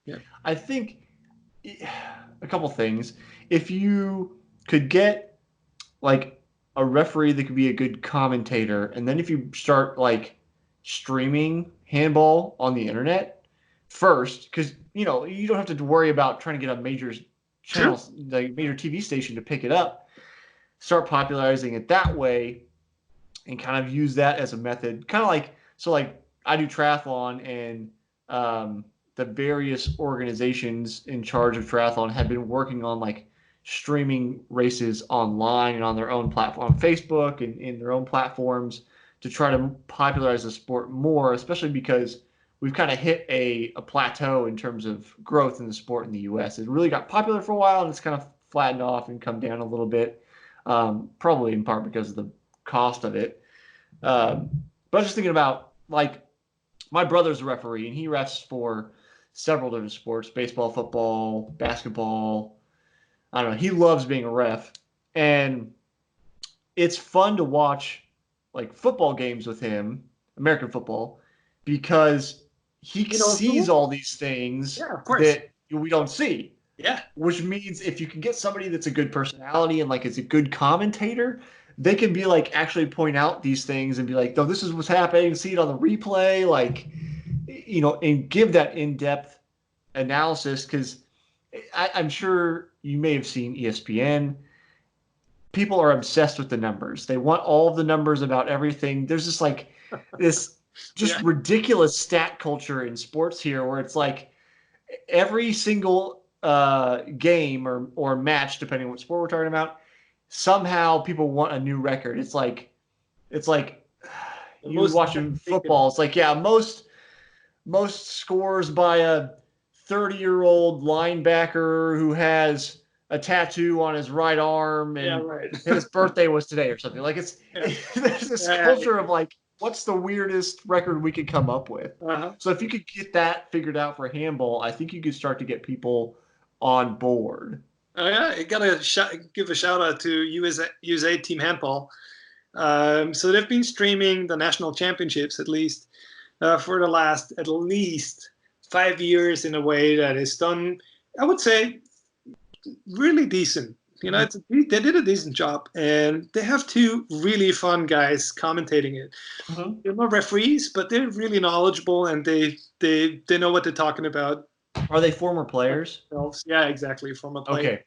Yeah. I think a couple things. If you could get like a referee that could be a good commentator, and then if you start like streaming handball on the internet first, because you don't have to worry about trying to get a major True. channel, like major TV station to pick it up. Start popularizing it that way, and kind of use that as a method. Kind of like like I do triathlon, and um, the various organizations in charge of triathlon have been working on like streaming races online and on their own platform, on Facebook and in their own platforms to try to popularize the sport more, especially because we've kind of hit a plateau in terms of growth in the sport in the U.S. It really got popular for a while and it's kind of flattened off and come down a little bit, probably in part because of the cost of it. But I was just thinking about like my brother's a referee and he refs for several different sports: baseball, football, basketball. I don't know. He loves being a ref, and it's fun to watch like football games with him, American football, because he You know sees who? all these things Yeah, of course. that we don't see. Yeah. Which means if you can get somebody that's a good personality and like is a good commentator, they can be like actually point out these things and be like, "No, this is what's happening. See it on the replay," like and give that in-depth analysis. Because I'm sure you may have seen ESPN. People are obsessed with the numbers. They want all of the numbers about everything. There's just like this just Yeah. ridiculous stat culture in sports here, where it's like every single game or match, depending on what sport we're talking about, somehow people want a new record. It's like The you most watching football. It's like, yeah, most scores by a 30-year-old linebacker who has a tattoo on his right arm yeah, and right. his birthday was today or something. Like Yeah. there's this Yeah. culture of like, what's the weirdest record we could come up with? Uh-huh. So if you could get that figured out for handball, I think you could start to get people on board. Oh yeah, I gotta give a shout out to USA Team Handball. So they've been streaming the national championships at least for the last at least 5 years in a way that is done, I would say, really decent. They did a decent job, and they have two really fun guys commentating it. Mm-hmm. They're not referees, but they're really knowledgeable, and they know what they're talking about Are they former players? themselves. Yeah, exactly, from a player. Okay.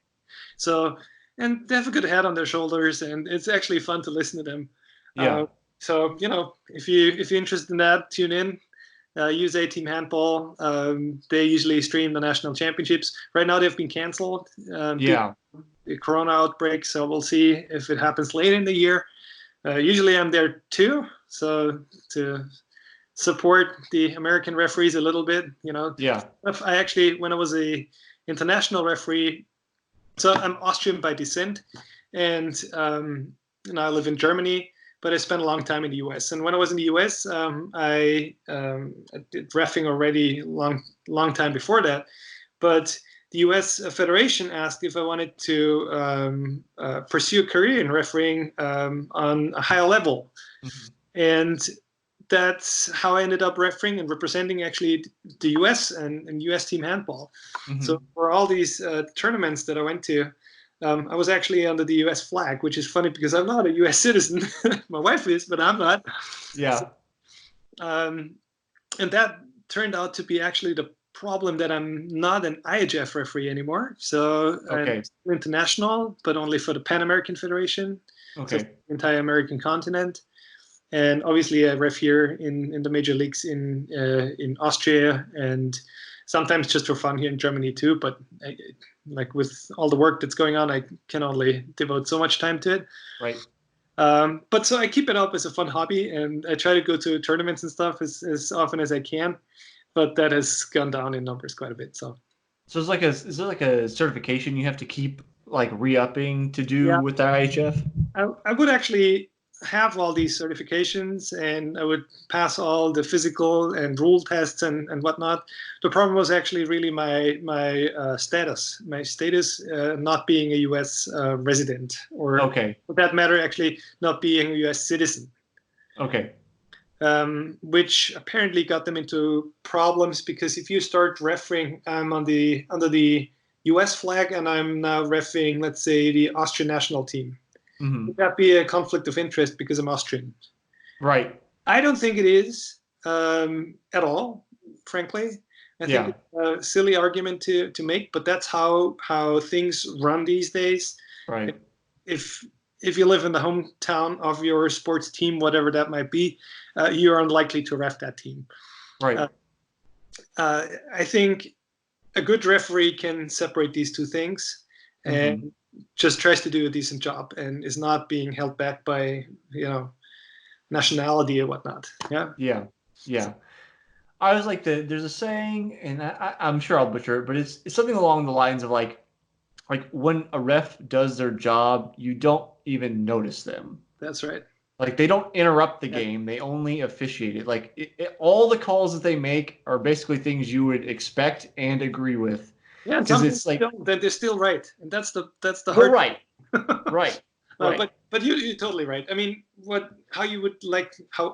So, and they have a good head on their shoulders, and it's actually fun to listen to them. Yeah. So, if you're interested in that, tune in. Use A Team Handball. They usually stream the national championships. Right now, they've been canceled due Yeah. to the Corona outbreak, so we'll see if it happens later in the year. Usually, I'm there too, so to support the American referees a little bit. Yeah. I actually, when I was a international referee, so I'm Austrian by descent, and I live in Germany, but I spent a long time in the US. And when I was in the US, I did reffing already long time before that. But the US Federation asked if I wanted to pursue a career in refereeing on a higher level. Mm-hmm. And that's how I ended up refereeing and representing actually the US and US team handball. So Mm-hmm. for all these tournaments that I went to, I was actually under the US flag, which is funny because I'm not a US citizen. My wife is, but I'm not. So, Yeah. um, and that turned out to be actually the problem that I'm not an IHF referee anymore. So I'm Okay. international, but only for the Pan American Federation, so Okay. the entire American continent. And obviously, I ref here in the major leagues in Austria, and sometimes just for fun here in Germany too. But like with all the work that's going on, I can only devote so much time to it. Right. But so I keep it up as a fun hobby, and I try to go to tournaments and stuff as often as I can. But that has gone down in numbers quite a bit. So So is there like a certification you have to keep like re-upping to do yeah, with the IHF? I would actually have all these certifications and I would pass all the physical and rule tests and whatnot. The problem was actually really my status, not being a U.S. Resident, or Okay. for that matter, actually not being a U.S. citizen. Okay. which apparently got them into problems because if you start refereeing, I'm on the under the U.S. flag and I'm now refereeing, let's say, the Austrian national team. Mm-hmm. Would that be a conflict of interest because I'm Austrian? Right. I don't think it is at all, frankly. I think Yeah. it's a silly argument to make, but that's how things run these days. Right. If if you live in the hometown of your sports team, whatever that might be, you're unlikely to ref that team. Right. Uh, I think a good referee can separate these two things and Mm-hmm. just tries to do a decent job and is not being held back by nationality or whatnot. Yeah. Yeah. Yeah. I was like, there's a saying, and I'm sure I'll butcher it, but it's something along the lines of like when a ref does their job, you don't even notice them. That's right. Like they don't interrupt the Yeah. game; they only officiate it. Like all the calls that they make are basically things you would expect and agree with, Yeah, and because some people it's like, don't, then they're still right, and that's the well, hard. right, right, right, But you're totally right. I mean, how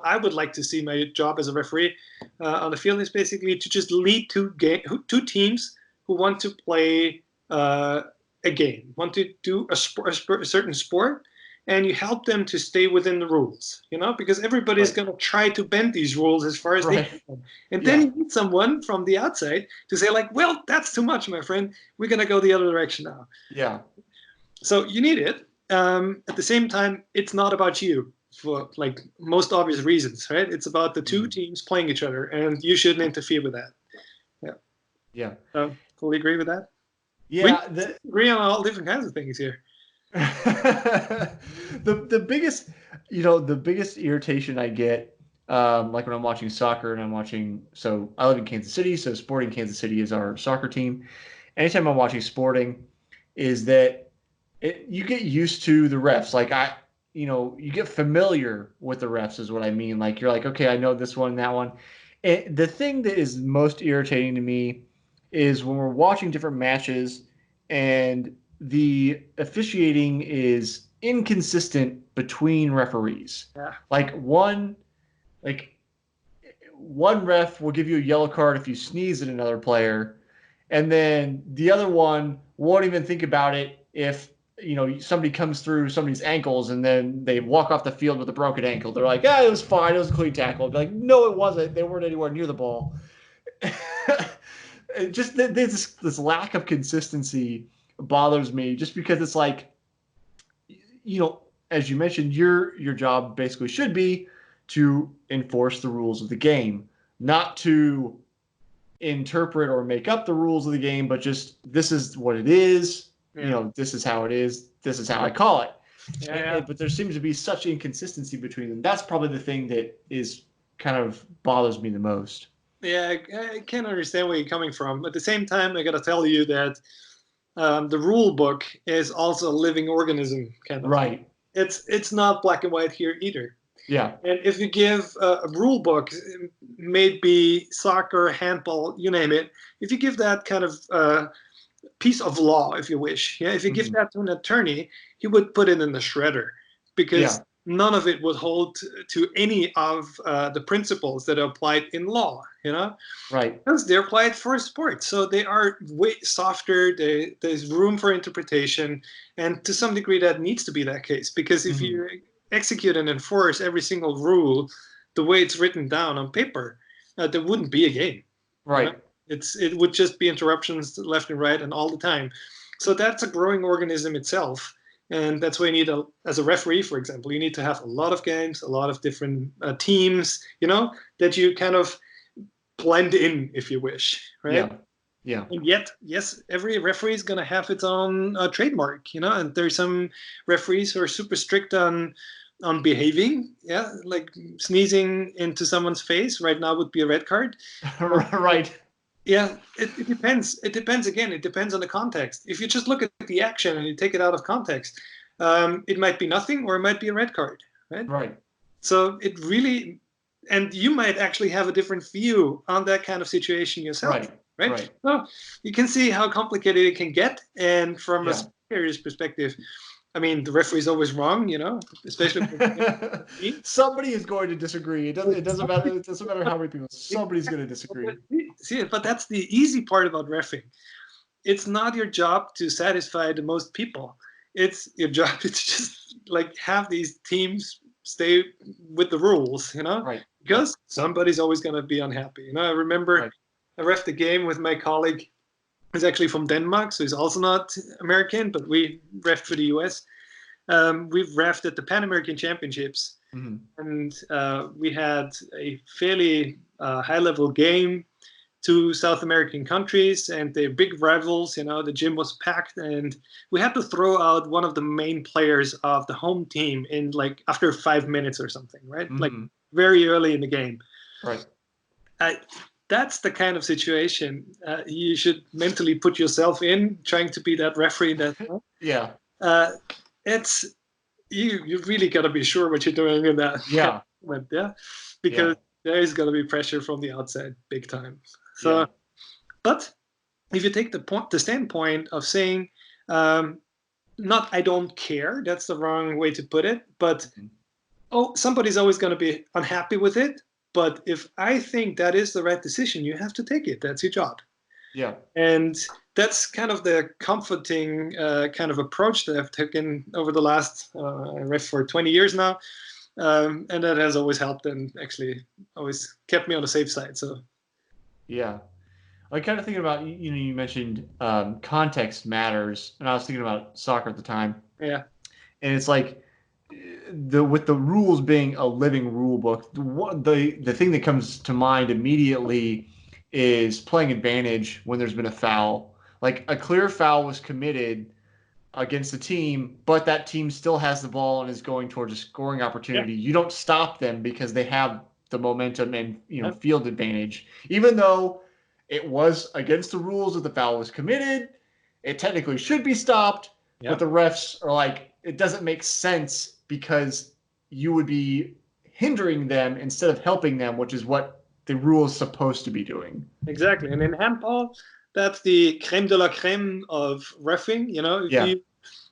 I would like to see my job as a referee on the field is basically to just lead two teams who want to play a game, want to do a certain sport, and you help them to stay within the rules. Because everybody's right, going to try to bend these rules as far as they right. can, and then Yeah, you need someone from the outside to say like, well, that's too much, my friend. We're going to go the other direction now. yeah, So you need it. At the same time, it's not about you for like most obvious reasons, right? It's about the two mhm, teams playing each other, and you shouldn't interfere with that. Yeah. yeah, So fully agree with that. We yeah. agree on all different kinds of things here. The biggest, the biggest irritation I get, like when I'm watching soccer and I'm watching. So I live in Kansas City, so Sporting Kansas City is our soccer team. Anytime I'm watching Sporting, is that you get used to the refs. Like you get familiar with the refs is what I mean. Like you're like, okay, I know this one, that one. And the thing that is most irritating to me is when we're watching different matches and the officiating is inconsistent between referees. Yeah. Like like one ref will give you a yellow card if you sneeze at another player, and then the other one won't even think about it if somebody comes through somebody's ankles and then they walk off the field with a broken ankle. They're like, it was fine, it was a clean tackle. Be like, no, it wasn't. They weren't anywhere near the ball. Just this lack of consistency bothers me. Just because it's like, as you mentioned, your job basically should be to enforce the rules of the game, not to interpret or make up the rules of the game, but just this is what it is. Yeah. This is how it is. This is how I call it. Yeah. But there seems to be such inconsistency between them. That's probably the thing that is kind of bothers me the most. Yeah, I can understand where you're coming from. At the same time, I got to tell you that the rule book is also a living organism, kind of. Right. It's not black and white here either. Yeah. And if you give a rule book, maybe soccer, handball, you name it, if you give that kind of piece of law, if you wish, yeah, if you give that to an attorney, he would put it in the shredder because none of it would hold to any of the principles that are applied in law, Right. Because they're applied for sport. So they are way softer. There's room for interpretation. And to some degree, that needs to be that case because if you execute and enforce every single rule the way it's written down on paper, there wouldn't be a game. Right. It would just be interruptions left and right and all the time. So that's a growing organism itself. And that's why you need, as a referee, for example, you need to have a lot of games, a lot of different teams, that you kind of blend in, if you wish, right? Yeah. Yeah. And yet, yes, every referee is going to have its own trademark, and there's some referees who are super strict on behaving, like sneezing into someone's face right now would be a red card. Right. Yeah, it depends. It depends again. It depends on the context. If you just look at the action and you take it out of context, it might be nothing or it might be a red card, right? Right. So it really, and you might actually have a different view on that kind of situation yourself, right? So you can see how complicated it can get. And from a superior's perspective, I mean, the referee's always wrong, especially for Somebody is going to disagree. It doesn't matter. It doesn't matter how many people. Somebody's going to disagree. See, but that's the easy part about reffing. It's not your job to satisfy the most people. It's your job to just like have these teams stay with the rules, Right. because somebody's always going to be unhappy. I remember I reffed a game with my colleague who's actually from Denmark, so he's also not American, but we reffed for the US. We've reffed at the Pan American Championships, and we had a fairly high-level game, 2 South American countries, and they're big rivals. The gym was packed, and we had to throw out one of the main players of the home team in like after 5 minutes or something, right? Like very early in the game. Right. That's the kind of situation you should mentally put yourself in, trying to be that referee. Yeah. It's you really got to be sure what you're doing in that. Yeah. Moment, because there is going to be pressure from the outside, big time. So, but if you take the standpoint of saying, not I don't care, that's the wrong way to put it, but somebody's always going to be unhappy with it. But if I think that is the right decision, you have to take it. That's your job. Yeah. And that's kind of the comforting kind of approach that I've taken over the last, I ref for 20 years now. And that has always helped and actually always kept me on the safe side. So, yeah. I kind of thinking about, you mentioned context matters, and I was thinking about soccer at the time. Yeah. And it's like, with the rules being a living rule book, the thing that comes to mind immediately is playing advantage when there's been a foul. Like a clear foul was committed against the team, but that team still has the ball and is going towards a scoring opportunity. You don't stop them because they have the momentum and field advantage, even though it was against the rules that the foul was committed. It technically should be stopped, but the refs are like, it doesn't make sense because you would be hindering them instead of helping them, which is what the rule is supposed to be doing. Exactly. And in handball, that's the creme de la creme of reffing. If you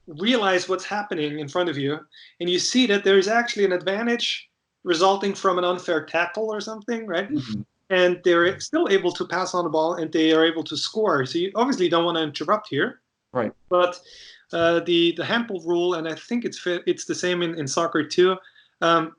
realize what's happening in front of you and you see that there's actually an advantage resulting from an unfair tackle or something, right? And they're still able to pass on the ball and they are able to score. So you obviously don't want to interrupt here. Right. But the handball rule, and I think it's the same in soccer too,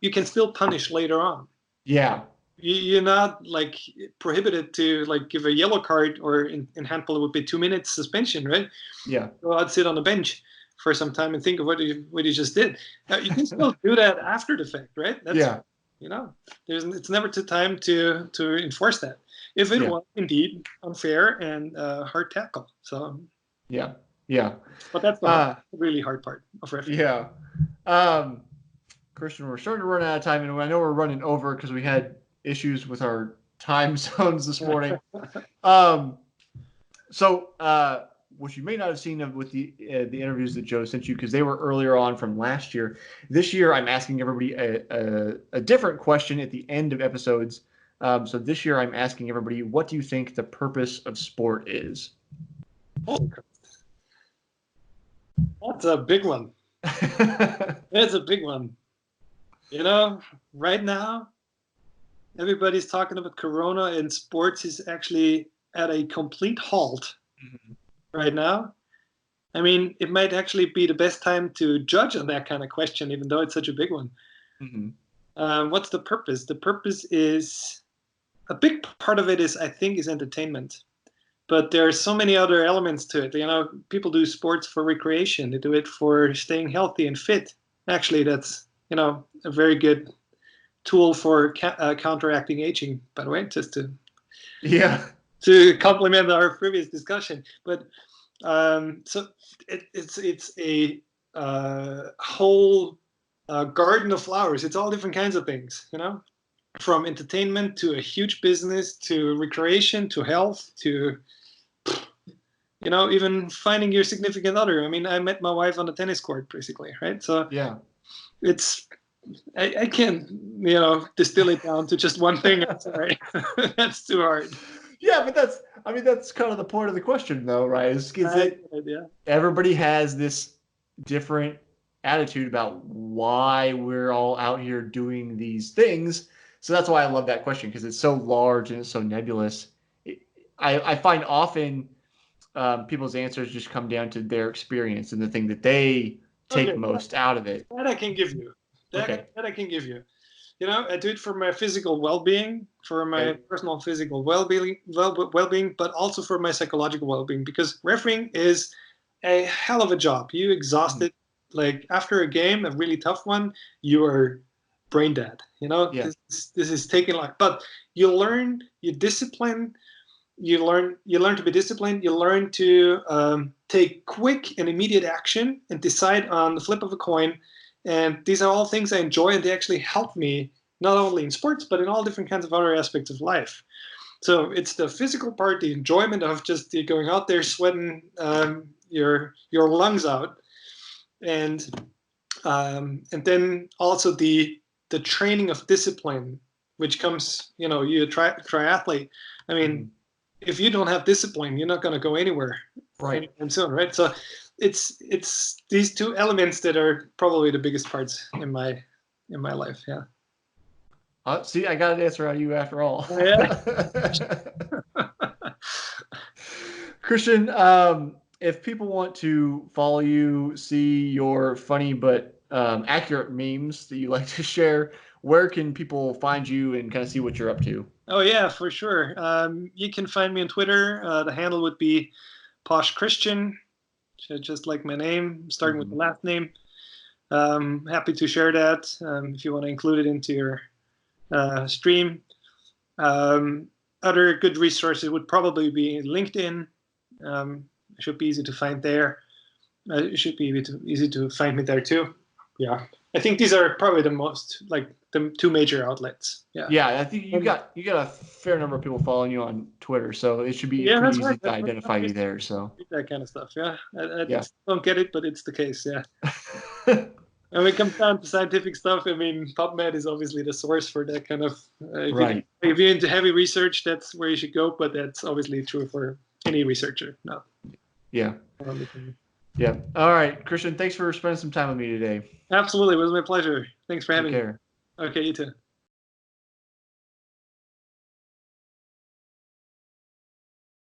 you can still punish later on. Yeah. You're not like prohibited to like give a yellow card, or in handball it would be 2 minutes suspension, right? Yeah. Go out, sit on the bench for some time and think of what you just did. You can still do that after the fact, right? It's never too time to enforce that if it was indeed unfair and hard tackle. So yeah. But that's the really hard part of refereeing. Yeah. Christian, we're starting to run out of time, and I know we're running over because we had issues with our time zones this morning. So what you may not have seen with the interviews that Joe sent you, because they were earlier on from last year. This year, I'm asking everybody a different question at the end of episodes. So this year, I'm asking everybody, what do you think the purpose of sport is? Oh, that's a big one. That's a big one. Right now, everybody's talking about Corona, and sports is actually at a complete halt right now. I mean, it might actually be the best time to judge on that kind of question, even though it's such a big one. What's the purpose? The purpose is, a big part of it is, I think, is entertainment. But there are so many other elements to it. People do sports for recreation. They do it for staying healthy and fit. Actually, that's, a very good tool for counteracting aging, by the way, just to complement our previous discussion. But so it's a whole garden of flowers. It's all different kinds of things, from entertainment to a huge business to recreation to health to even finding your significant other. I mean, I met my wife on the tennis court, basically, right? So it's I can't distill it down to just one thing. I'm sorry. That's too hard. Yeah, but that's kind of the point of the question, though, right? Everybody has this different attitude about why we're all out here doing these things. So that's why I love that question, because it's so large and it's so nebulous. I find often people's answers just come down to their experience and the thing that they take Okay, most out of it. that I can give you. Okay. That I can give you. You know, I do it for my physical well-being, for my Okay. personal physical well-being, but also for my psychological well-being, because refereeing is a hell of a job. You Mhm. exhausted, like after a game, a really tough one, you are brain dead. You know, Yeah. this is taking like, but you learn, you discipline, you learn to be disciplined. You learn to take quick and immediate action and decide on the flip of a coin. And these are all things I enjoy, and they actually help me not only in sports but in all different kinds of other aspects of life. So it's the physical part, the enjoyment of just going out there, sweating your lungs out, and then also the training of discipline, which comes, you know, you triathlete. I mean, Mhm. if you don't have discipline, you're not going to go anywhere Right. anytime soon, right? So it's these two elements that are probably the biggest parts in my life. Yeah. See, I got an answer out of you after all. Yeah. Christian, if people want to follow you, see your funny but accurate memes that you like to share, where can people find you and kind of see what you're up to? Oh yeah, for sure. You can find me on Twitter. The handle would be Posch Christian, just like my name, starting with the Mhm. last name. Happy to share that if you want to include it into your stream. Um, Other good resources would probably be LinkedIn. It should be easy to find there. It should be easy to find me there too. Yeah, I think these are probably the most, like, the two major outlets. Yeah. Yeah, I think Um, you got a fair number of people following you on Twitter, so it should be yeah, pretty that's right. easy to identify you there. So That kind of stuff. Yeah, I yeah. don't get it, but it's the case. Yeah. And when it comes down to scientific stuff, I mean, PubMed is obviously the source for that kind of. Right. If you're into heavy research, that's where you should go. But that's obviously true for any researcher. No. Yeah. Yeah. All right, Christian, thanks for spending some time with me today. Absolutely, it was my pleasure. Thanks for Take having me. care. Okay, you too.